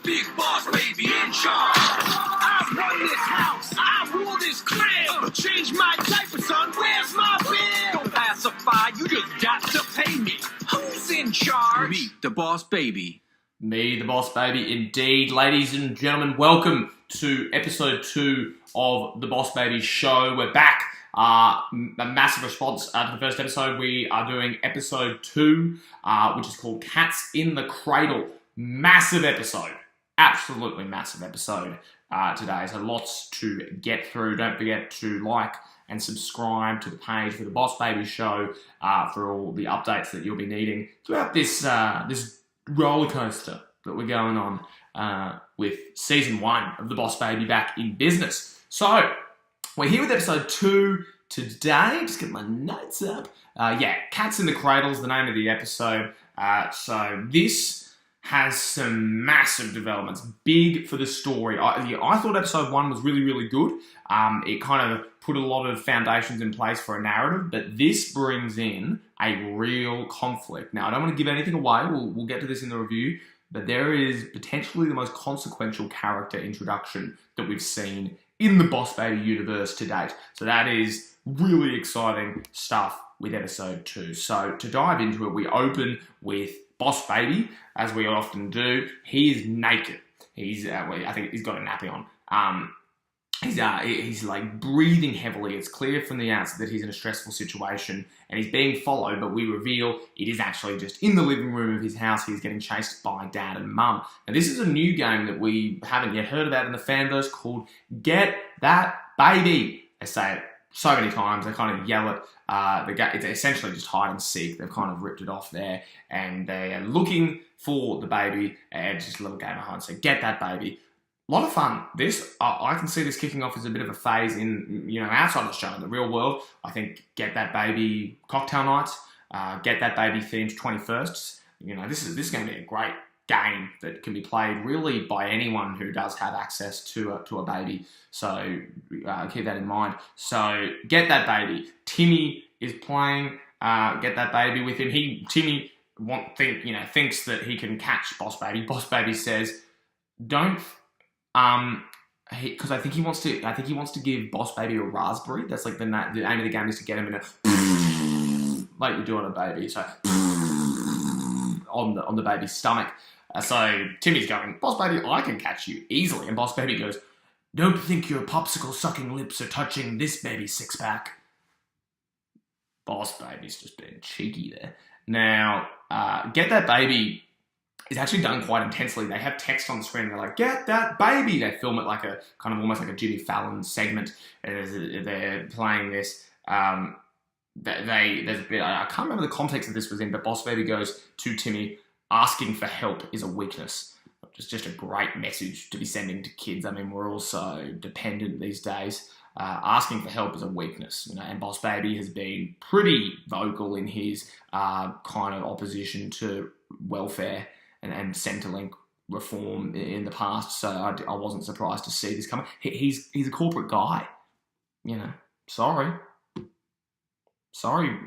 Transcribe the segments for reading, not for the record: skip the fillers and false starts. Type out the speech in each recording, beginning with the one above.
big boss baby in charge. I run this house, I rule this crib. Change my diaper, son, where's my bill? Don't pacify, you just got to pay me. Who's in charge? Me, the boss baby. Me, the boss baby, indeed. Ladies and gentlemen, welcome to episode 2 of the Boss Baby Show. We're back. A massive response to the first episode. We are doing episode 2, which is called Cats in the Cradle. Massive episode. Absolutely massive episode today. So lots to get through. Don't forget to like and subscribe to the page for the Boss Baby Show for all the updates that you'll be needing throughout this this roller coaster that we're going on with season 1 of the Boss Baby back in business. So we're here with episode 2 today. Just get my notes up. Cats in the Cradle is the name of the episode. So this has some massive developments, big for the story. I thought episode 1 was really, really good. It kind of put a lot of foundations in place for a narrative, but this brings in a real conflict. Now, I don't want to give anything away. We'll get to this in the review, but there is potentially the most consequential character introduction that we've seen in the Boss Baby universe to date. So that is really exciting stuff with episode 2. So to dive into it, we open with Boss Baby, as we often do. He is naked. I think he's got a nappy on. He's like breathing heavily. It's clear from the outset that he's in a stressful situation and he's being followed, but we reveal it is actually just in the living room of his house. He's getting chased by dad and mum. Now, this is a new game that we haven't yet heard about in the fanverse called Get That Baby. They say it so many times. They kind of yell it. It's essentially just hide and seek. They've kind of ripped it off there and they're looking for the baby, and it's just a little game of hide and seek. Get that baby. A lot of fun. I can see this kicking off as a bit of a phase in, outside of the show, in the real world. I think Get That Baby cocktail nights, Get That Baby themed 21sts. This is going to be a great game that can be played really by anyone who does have access to a baby. So keep that in mind. So Get That Baby. Timmy is playing Get That Baby with him. Timmy thinks that he can catch Boss Baby. Boss Baby says, "Don't." Because I think he wants to give Boss Baby a raspberry. That's like the aim of the game is to get him in a like you do on a baby. So on the baby's stomach. So Timmy's going, "Boss Baby, I can catch you easily." And Boss Baby goes, "Don't think your popsicle sucking lips are touching this baby's six pack." Boss Baby's just being cheeky there. Now, Get That Baby is actually done quite intensely. They have text on the screen. They're like, "Get that baby." They film it like a kind of almost like a Jimmy Fallon segment. They're playing this. There's a bit, I can't remember the context that this was in, but Boss Baby goes to Timmy, "Asking for help is a weakness." Just a great message to be sending to kids. I mean, we're all so dependent these days. Asking for help is a weakness, and Boss Baby has been pretty vocal in his kind of opposition to welfare and Centrelink reform in the past, so I wasn't surprised to see this coming. He's a corporate guy, Sorry, Sorry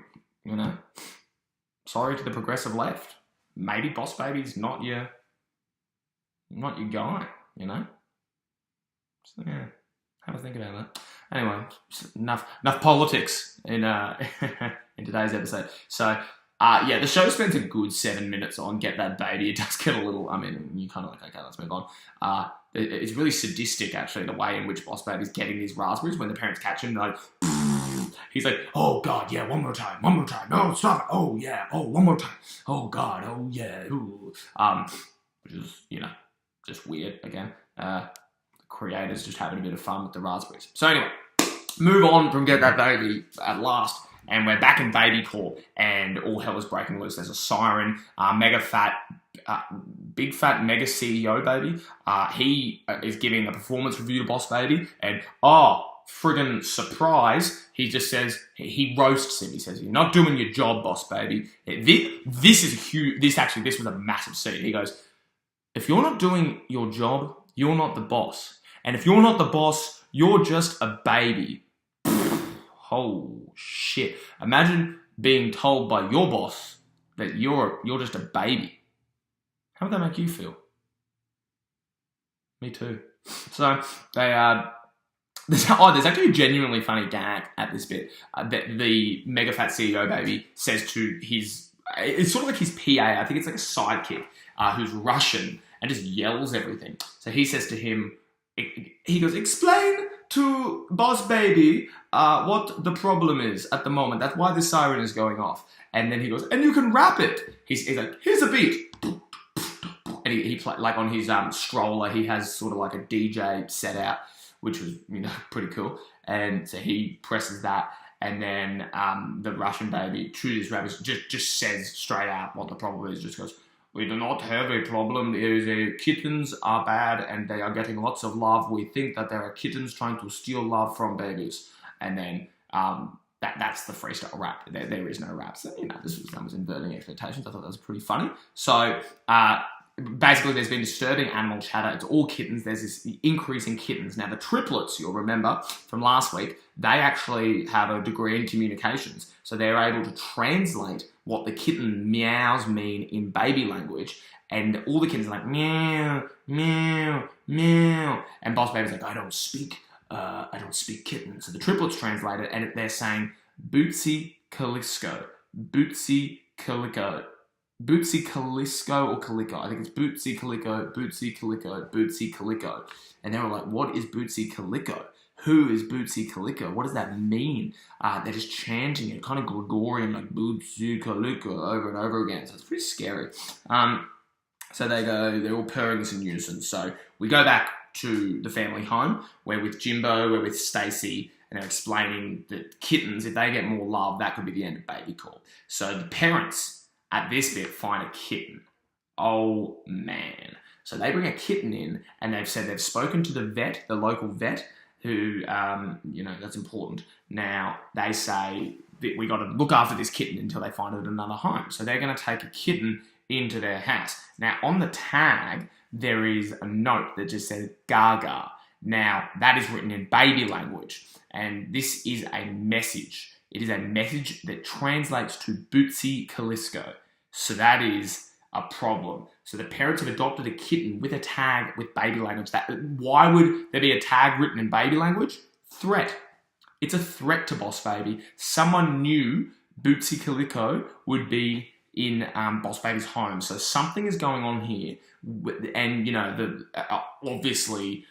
to the progressive left. Maybe Boss Baby's not your guy, So, yeah, have a think about that. Anyway, enough politics in in today's episode. So. The show spends a good 7 minutes on Get That Baby. It does get a little, you kind of like, okay, let's move on. It's really sadistic, actually, the way in which Boss Baby's getting these raspberries when the parents catch him. He's like, "Oh, God, yeah, one more time. No, stop it. Oh, yeah. Oh, one more time. Oh, God. Oh, yeah. Ooh." Which is, just weird, again. The creators just having a bit of fun with the raspberries. So anyway, move on from Get That Baby at last. And we're back in Baby Corp, and all hell is breaking loose. There's a siren, big fat mega CEO baby. He is giving a performance review to Boss Baby, and friggin' surprise, he just says, he roasts him. He says, "You're not doing your job, Boss Baby." This is huge. This was a massive scene. He goes, "If you're not doing your job, you're not the boss. And if you're not the boss, you're just a baby." Oh shit. Imagine being told by your boss that you're just a baby. How would that make you feel? Me too. So they there's actually a genuinely funny gag at this bit that the mega fat CEO baby says to his. It's sort of like his PA. I think it's like a sidekick who's Russian and just yells everything. So he says to him, he goes, "Explain to Boss Baby what the problem is at the moment. That's why the siren is going off." And then he goes, "And you can rap it." He's like, "Here's a beat." And he play, like on his stroller, he has sort of like a DJ set out, which was, pretty cool. And so he presses that, and then the Russian baby to this rabbit just says straight out what the problem is. Just goes, "We do not have a problem. Kittens are bad and they are getting lots of love. We think that there are kittens trying to steal love from babies." And then that's the freestyle rap. There is no rap. So, that was inverting expectations. I thought that was pretty funny. So, basically, there's been disturbing animal chatter. It's all kittens. There's this increase in kittens. Now, the triplets, you'll remember from last week, they actually have a degree in communications. So they're able to translate what the kitten meows mean in baby language. And all the kittens are like, meow, meow, meow. And Boss Baby's like, I don't speak kitten. So the triplets translate it, and they're saying, Bootsy Kalisco. Bootsy Calico. Bootsy Calisco or Calico. I think it's Bootsy Calico, Bootsy Calico, Bootsy Calico. And they were like, what is Bootsy Calico? Who is Bootsy Calico? What does that mean? They're just chanting it, kind of Gregorian, like Bootsy Calico over and over again. So it's pretty scary. So they're all purring this in unison. So we go back to the family home. We're with Jimbo, we're with Stacy, and they're explaining that kittens, if they get more love, that could be the end of baby call. So the parents at this bit find a kitten. Oh man. So they bring a kitten in, and they've said they've spoken to the vet, the local vet, who, that's important. Now, they say that we got to look after this kitten until they find it another home. So they're going to take a kitten into their house. Now, on the tag, there is a note that just says Gaga. Now, that is written in baby language, and this is a message. It is a message that translates to Bootsy Calisco. So that is a problem. So the parents have adopted a kitten with a tag with baby language. Why would there be a tag written in baby language? Threat. It's a threat to Boss Baby. Someone knew Bootsy Calico would be in Boss Baby's home. So something is going on here. And, obviously...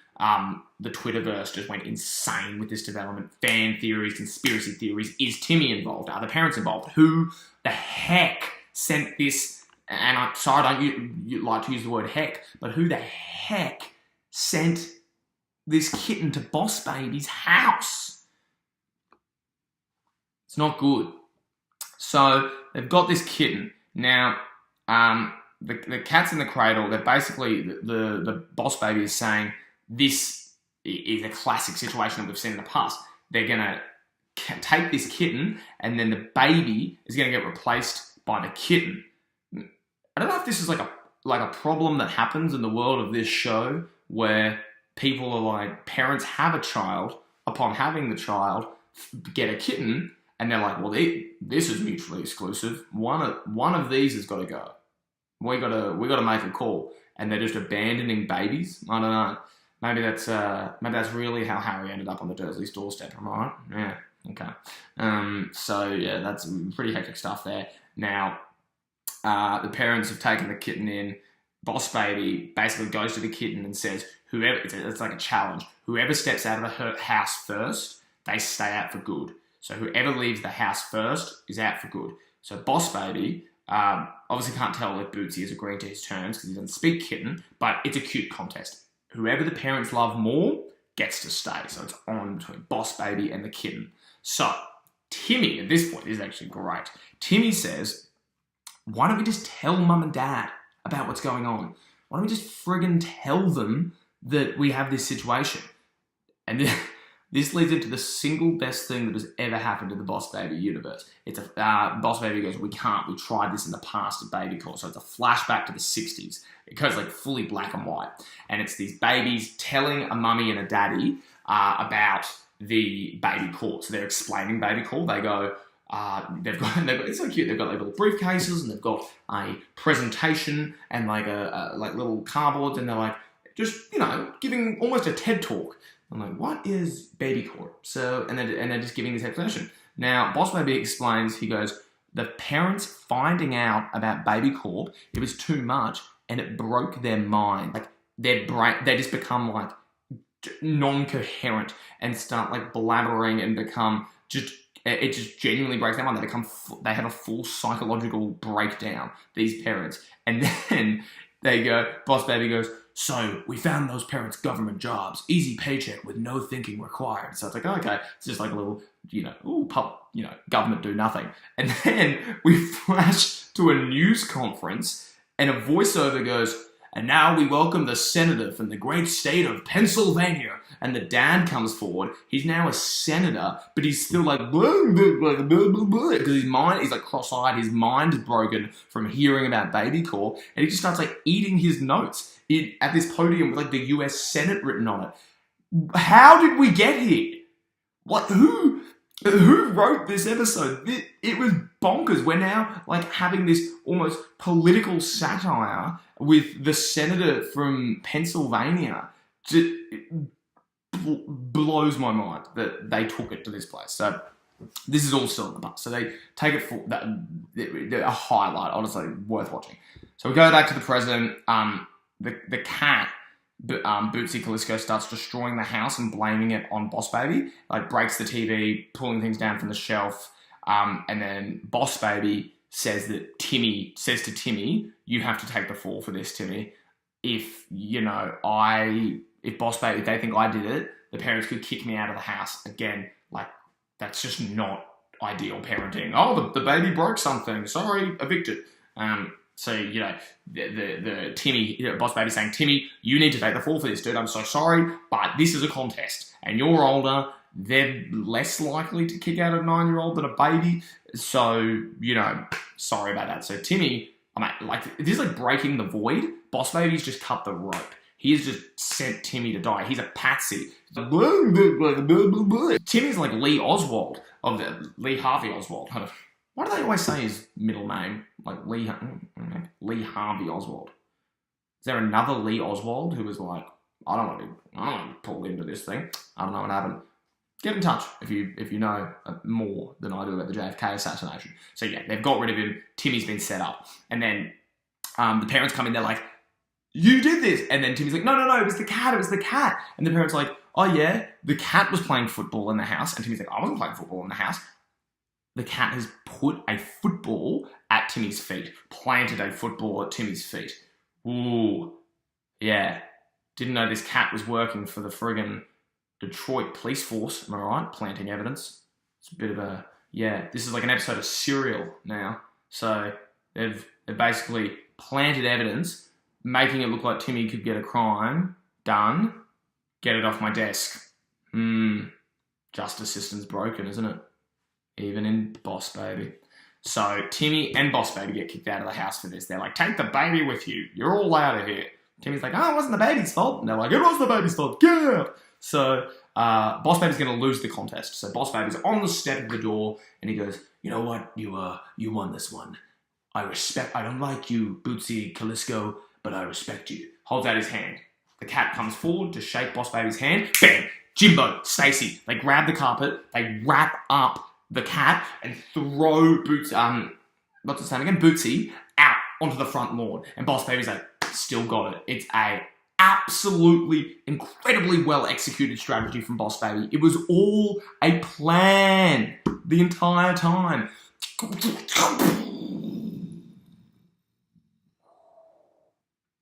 the Twitterverse just went insane with this development. Fan theories, conspiracy theories. Is Timmy involved? Are the parents involved? Who the heck sent this? And I'm sorry, I don't like to use the word heck, but who the heck sent this kitten to Boss Baby's house? It's not good. So they've got this kitten. Now, the cat's in the cradle. They're basically, the Boss Baby is saying, this is a classic situation that we've seen in the past. They're going to take this kitten, and then the baby is going to get replaced by the kitten. I don't know if this is like a problem that happens in the world of this show, where people are like, parents have a child, upon having the child, get a kitten, and they're like, well, this is mutually exclusive. One of these has got to go. We got to make a call, and they're just abandoning babies. I don't know. Maybe that's really how Harry ended up on the Dursleys' doorstep. Am I right? Yeah. Okay. So yeah, that's pretty hectic stuff there. Now, the parents have taken the kitten in. Boss Baby basically goes to the kitten and says, it's like a challenge. Whoever steps out of the house first, they stay out for good. So whoever leaves the house first is out for good. So Boss Baby obviously can't tell if Bootsy is agreeing to his terms because he doesn't speak kitten, but it's a cute contest. Whoever the parents love more gets to stay. So it's on between Boss Baby and the kitten. So Timmy, at this point, is actually great. Timmy says, why don't we just tell Mum and Dad about what's going on? Why don't we just friggin' tell them that we have this situation? And this leads into the single best thing that has ever happened in the Boss Baby universe. It's Boss Baby goes, we can't. We tried this in the past at Baby Call. So it's a flashback to the 60s. It goes like fully black and white. And it's these babies telling a mummy and a daddy about the baby call. So they're explaining baby call. They go, they've got it's so cute. They've got like little briefcases and they've got a presentation and like a like little cardboards, and they're like, just, giving almost a TED talk. I'm like, what is Baby Corp? So, and they're just giving this explanation. Now, Boss Baby explains, he goes, the parents finding out about Baby Corp, it was too much, and it broke their mind. Like, their brain, they just become, like, non-coherent and start, like, blabbering and become just, it just genuinely breaks their mind. They have a full psychological breakdown, these parents. And then Boss Baby goes, so we found those parents government jobs, easy paycheck with no thinking required. So it's like, okay, it's just like a little, government do nothing. And then we flash to a news conference and a voiceover goes, and now we welcome the senator from the great state of Pennsylvania. And the dad comes forward. He's now a senator, but he's still like, because he's like cross-eyed. His mind's broken from hearing about Baby Corp. And he just starts like eating his notes at this podium with like the US Senate written on it. How did we get here? What? Who wrote this episode? It was bonkers. We're now like having this almost political satire with the senator from Pennsylvania. It blows my mind that they took it to this place. So this is all still in the past. So they take it for a highlight, honestly, worth watching. So we go back to the president. The cat, Bootsy Callisto, starts destroying the house and blaming it on Boss Baby. Like, breaks the TV, pulling things down from the shelf. And then Boss Baby says to Timmy, you have to take the fall for this, Timmy. If Boss Baby, if they think I did it, the parents could kick me out of the house. Again, like, that's just not ideal parenting. Oh, the baby broke something. Sorry, evicted. So, the Timmy, Boss Baby saying, Timmy, you need to take the fall for this, dude. I'm so sorry, but this is a contest. And you're older. They're less likely to kick out a 9-year-old than a baby. So, sorry about that. So, Timmy, this is like breaking the void. Boss Baby's just cut the rope. He has just sent Timmy to die. He's a patsy. Timmy's like Lee Oswald, Lee Harvey Oswald. Why do they always say his middle name? Like Lee Harvey Oswald. Is there another Lee Oswald who was like, I don't want to pull into this thing. I don't know what happened. Get in touch if you know more than I do about the JFK assassination. So yeah, they've got rid of him. Timmy's been set up. And then the parents come in, they're like, you did this. And then Timmy's like, no, it was the cat. And the parents are like, oh yeah, the cat was playing football in the house. And Timmy's like, I wasn't playing football in the house. The cat has put a football at Timmy's feet. Planted a football at Timmy's feet. Ooh. Yeah. Didn't know this cat was working for the friggin' Detroit police force. Am I right? Planting evidence. It's a bit of a... Yeah. This is like an episode of Serial now. So they've basically planted evidence, making it look like Timmy could get a crime done. Get it off my desk. Justice system's broken, isn't it? Even in Boss Baby. So Timmy and Boss Baby get kicked out of the house for this. They're like, take the baby with you. You're all out of here. Timmy's like, oh, it wasn't the baby's fault. And they're like, it was the baby's fault. Get out. So Boss Baby's going to lose the contest. So Boss Baby's on the step of the door and he goes, you know what? You won this one. I don't like you, Bootsy Callisto, but I respect you. Holds out his hand. The cat comes forward to shake Boss Baby's hand. Bam! Jimbo, Stacy. They grab the carpet. They wrap up the cat and throw what's his name again? Bootsy out onto the front lawn. And Boss Baby's like, still got it. It's a absolutely incredibly well executed strategy from Boss Baby. It was all a plan the entire time.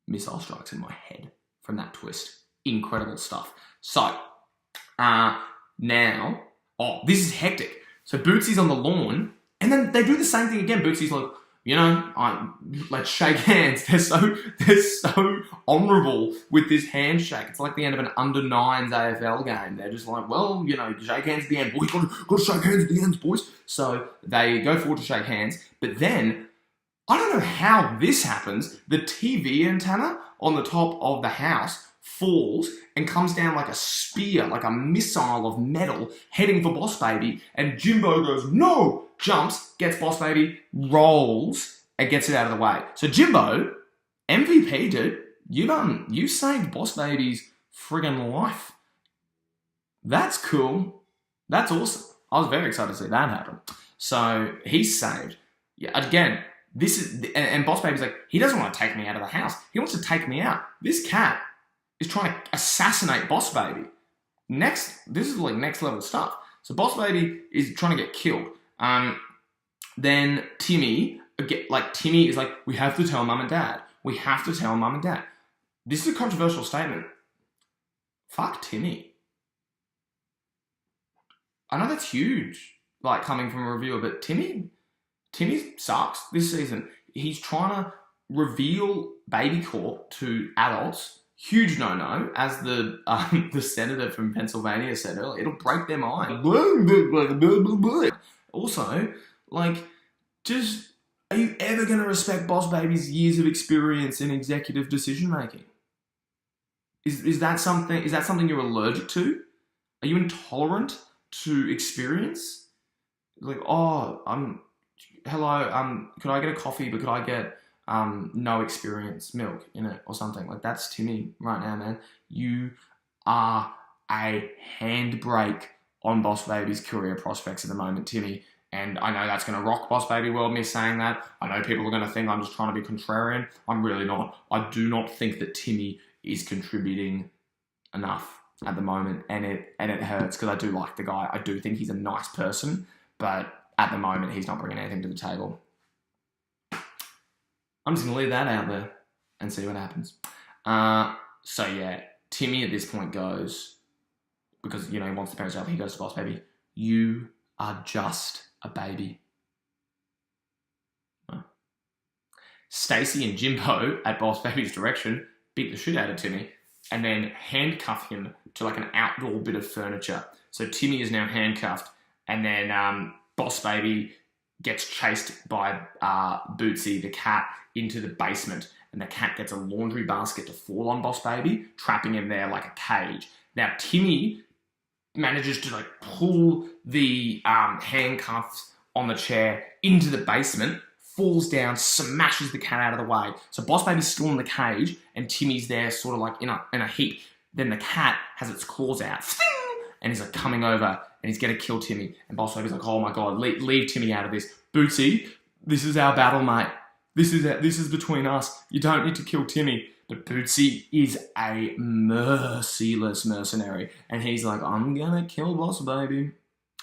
Missile strikes in my head from that twist. Incredible stuff. So, now, this is hectic. So Bootsy's on the lawn, and then they do the same thing again. Bootsy's like, let's shake hands. They're so honourable with this handshake. It's like the end of an under-9s AFL game. They're just like, well, shake hands at the end. Boys, got to shake hands at the end, boys. So they go forward to shake hands, but then, I don't know how this happens. The TV antenna on the top of the house falls and comes down like a spear, like a missile of metal, heading for Boss Baby, and Jimbo goes, no! Jumps, gets Boss Baby, rolls, and gets it out of the way. So Jimbo, MVP, dude, you saved Boss Baby's friggin' life. That's cool. That's awesome. I was very excited to see that happen. So he's saved. Yeah, again, this is and Boss Baby's like, he doesn't want to take me out of the house. He wants to take me out. This cat is trying to assassinate Boss Baby. This is like next level stuff. So Boss Baby is trying to get killed. Then Timmy is like, we have to tell Mum and Dad. We have to tell Mum and Dad. This is a controversial statement. Fuck Timmy. I know that's huge, like coming from a reviewer, but Timmy sucks this season. He's trying to reveal Baby Corp to adults. Huge no-no, as the senator from Pennsylvania said earlier. It'll break their mind. Also, like, just, are you ever going to respect Boss Baby's years of experience in executive decision making? Is that something you're allergic to? Are you intolerant to experience? Like, oh, hello, could I get a coffee, but could I get no experience milk in it or something? Like, that's Timmy right now, man. You are a handbrake on Boss Baby's career prospects at the moment, Timmy. And I know that's going to rock Boss Baby world, me saying that. I know people are going to think I'm just trying to be contrarian. I'm really not. I do not think that Timmy is contributing enough at the moment, and it hurts because I do like the guy. I do think he's a nice person, but at the moment he's not bringing anything to the table. I'm just going to leave that out there and see what happens. So yeah, Timmy at this point goes, because, you know, he wants the parents help, he goes to Boss Baby, you are just a baby. Huh. Stacy and Jimbo, at Boss Baby's direction, beat the shit out of Timmy and then handcuff him to like an outdoor bit of furniture. So Timmy is now handcuffed, and then Boss Baby gets chased by Bootsy, the cat, into the basement, and the cat gets a laundry basket to fall on Boss Baby, trapping him there like a cage. Now Timmy manages to like pull the handcuffs on the chair into the basement, falls down, smashes the cat out of the way. So Boss Baby's still in the cage, and Timmy's there sort of like in a heap. Then the cat has its claws out, and he's like coming over, and he's going to kill Timmy. And Boss Baby's like, oh my God, leave Timmy out of this. Bootsy, this is our battle, mate. This is between us. You don't need to kill Timmy. But Bootsy is a merciless mercenary. And he's like, I'm going to kill Boss Baby.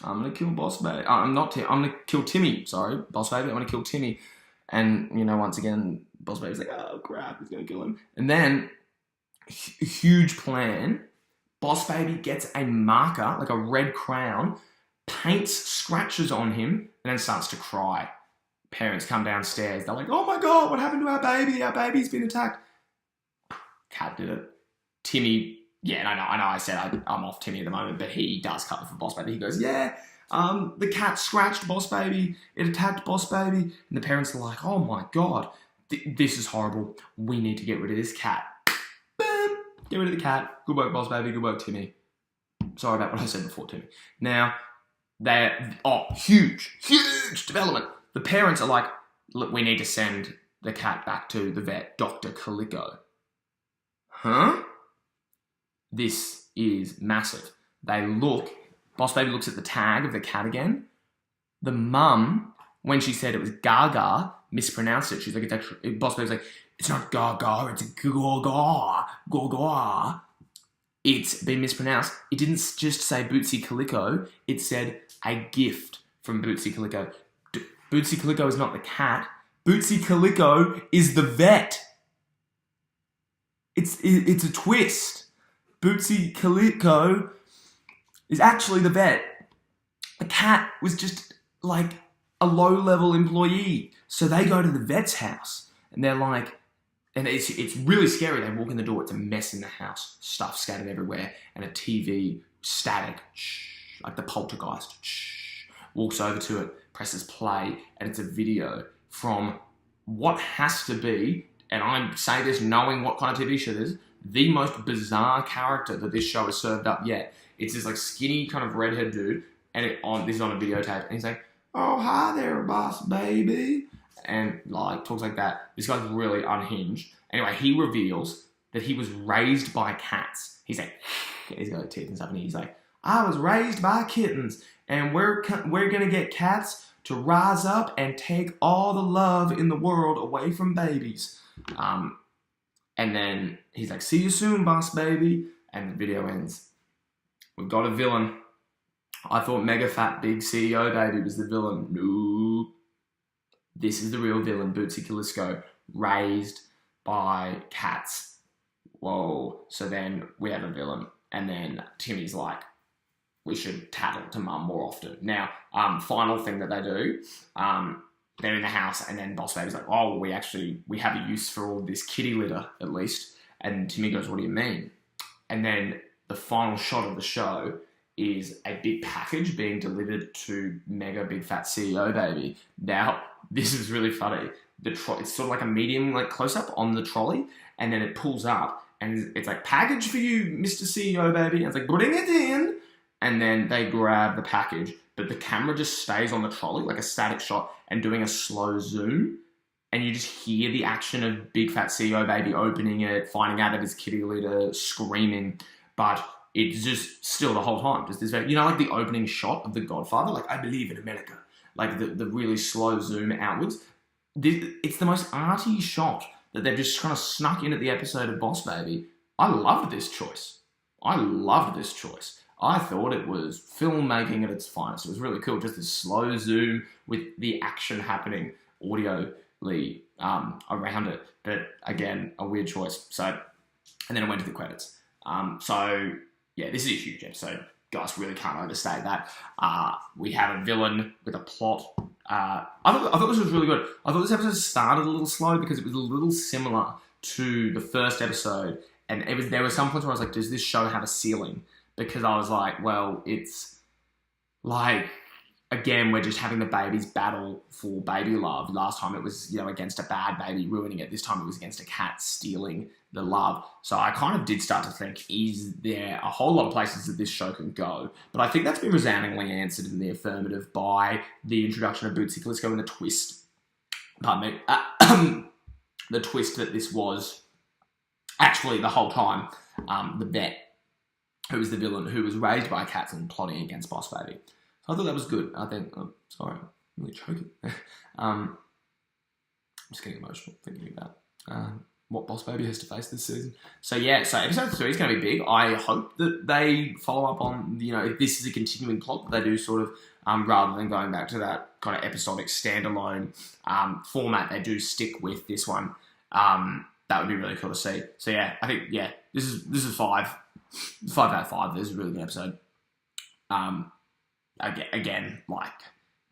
I'm going to kill Boss Baby. I'm going to kill Timmy. Sorry, Boss Baby. I'm going to kill Timmy. And, you know, once again, Boss Baby's like, oh crap, he's going to kill him. And then, huge plan. Boss Baby gets a marker, like a red crown, paints scratches on him, and then starts to cry. Parents come downstairs. They're like, oh my God, what happened to our baby? Our baby's been attacked. Cat did it. Timmy, yeah, I know I said I'm off Timmy at the moment, but he does cover for Boss Baby. He goes, yeah, the cat scratched Boss Baby. It attacked Boss Baby. And the parents are like, oh my God, this is horrible. We need to get rid of this cat. Boom. Get rid of the cat. Good work, Boss Baby. Good work, Timmy. Sorry about what I said before, Timmy. Now, huge development. The parents are like, look, we need to send the cat back to the vet, Dr. Calico. Huh? This is massive. Boss Baby looks at the tag of the cat again. The mum, when she said it was Gaga, mispronounced it. She's like, Boss Baby's like, it's not Gaga, it's Gaga, Gaga. It's been mispronounced. It didn't just say Bootsy Calico, it said a gift from Bootsy Calico. Bootsy Calico is not the cat. Bootsy Calico is the vet. It's a twist. Bootsy Calico is actually the vet. The cat was just like a low-level employee. So they go to the vet's house, and they're like, and it's really scary. They walk in the door, it's a mess in the house, stuff scattered everywhere, and a TV, static, like the poltergeist, walks over to it, presses play, and it's a video from what has to be, and I say this knowing what kind of TV show this is, the most bizarre character that this show has served up yet. It's this like skinny kind of redhead dude, and this is on a videotape, and he's like, oh, hi there, Boss Baby, and like talks like that. This guy's really unhinged. Anyway, he reveals that he was raised by cats. He's like, he's got like teeth and stuff, and he's like, I was raised by kittens, and we're gonna get cats to rise up and take all the love in the world away from babies. And then he's like, see you soon, boss baby. And the video ends. We've got a villain. I thought Mega Fat Big CEO Baby was the villain. No. This is the real villain, Bootsy Killisco, raised by cats. Whoa. So then we have a villain. And then Timmy's like, we should tattle to mum more often. Now, final thing that they do, they're in the house, and then Boss Baby's like, oh, we have a use for all this kitty litter, at least. And Timmy goes, what do you mean? And then the final shot of the show is a big package being delivered to Mega Big Fat CEO Baby. Now, this is really funny. It's sort of like a medium close-up on the trolley, and then it pulls up, and it's like, package for you, Mr. CEO Baby. And it's like, bring it in. And then they grab the package, but the camera just stays on the trolley, like a static shot, and doing a slow zoom. And you just hear the action of Big Fat CEO Baby opening it, finding out that it's kitty litter, screaming. But it's just still the whole time. Just this, like the opening shot of The Godfather, like, I believe in America. Like the really slow zoom outwards. It's the most arty shot that they've just kind of snuck in at the episode of Boss Baby. I loved this choice. I thought it was filmmaking at its finest. It was really cool. Just this slow zoom with the action happening audioly around it. But again, a weird choice. So, and then it went to the credits. So yeah, this is a huge episode. Guys, really can't overstate that. We have a villain with a plot. I thought this was really good. I thought this episode started a little slow because it was a little similar to the first episode. And there were some points where I was like, does this show have a ceiling? Because I was like, well, it's like, again, we're just having the babies battle for baby love. Last time it was, against a bad baby ruining it. This time it was against a cat stealing the love. So I kind of did start to think, is there a whole lot of places that this show can go? But I think that's been resoundingly answered in the affirmative by the introduction of Bootsy Killisco and the twist. Pardon me. The twist that this was actually the whole time the vet, who was the villain, who was raised by cats and plotting against Boss Baby. So I thought that was good. I think, sorry, I'm really choking. I'm just getting emotional thinking about what Boss Baby has to face this season. So yeah, so episode 3 is going to be big. I hope that they follow up on, if this is a continuing plot, that they do sort of, rather than going back to that kind of episodic standalone format, they do stick with this one. That would be really cool to see. So yeah, I think, this is 5 out of 5. This is a really good episode. Again,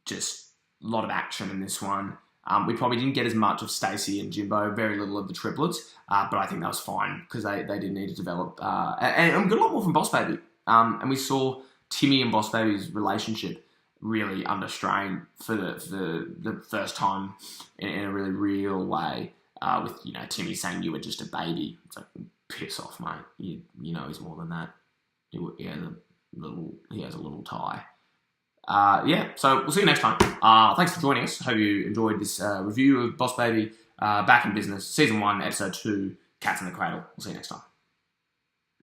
just a lot of action in this one. We probably didn't get as much of Stacey and Jimbo, very little of the triplets, but I think that was fine because they didn't need to develop. And we got a lot more from Boss Baby. And we saw Timmy and Boss Baby's relationship really under strain for the first time in a really real way. With Timmy saying, you were just a baby. It's like, piss off, mate. You know he's more than that. He has a little tie. So we'll see you next time. Thanks for joining us. Hope you enjoyed this review of Boss Baby back in business, season 1, episode 2, Cats in the Cradle. We'll see you next time.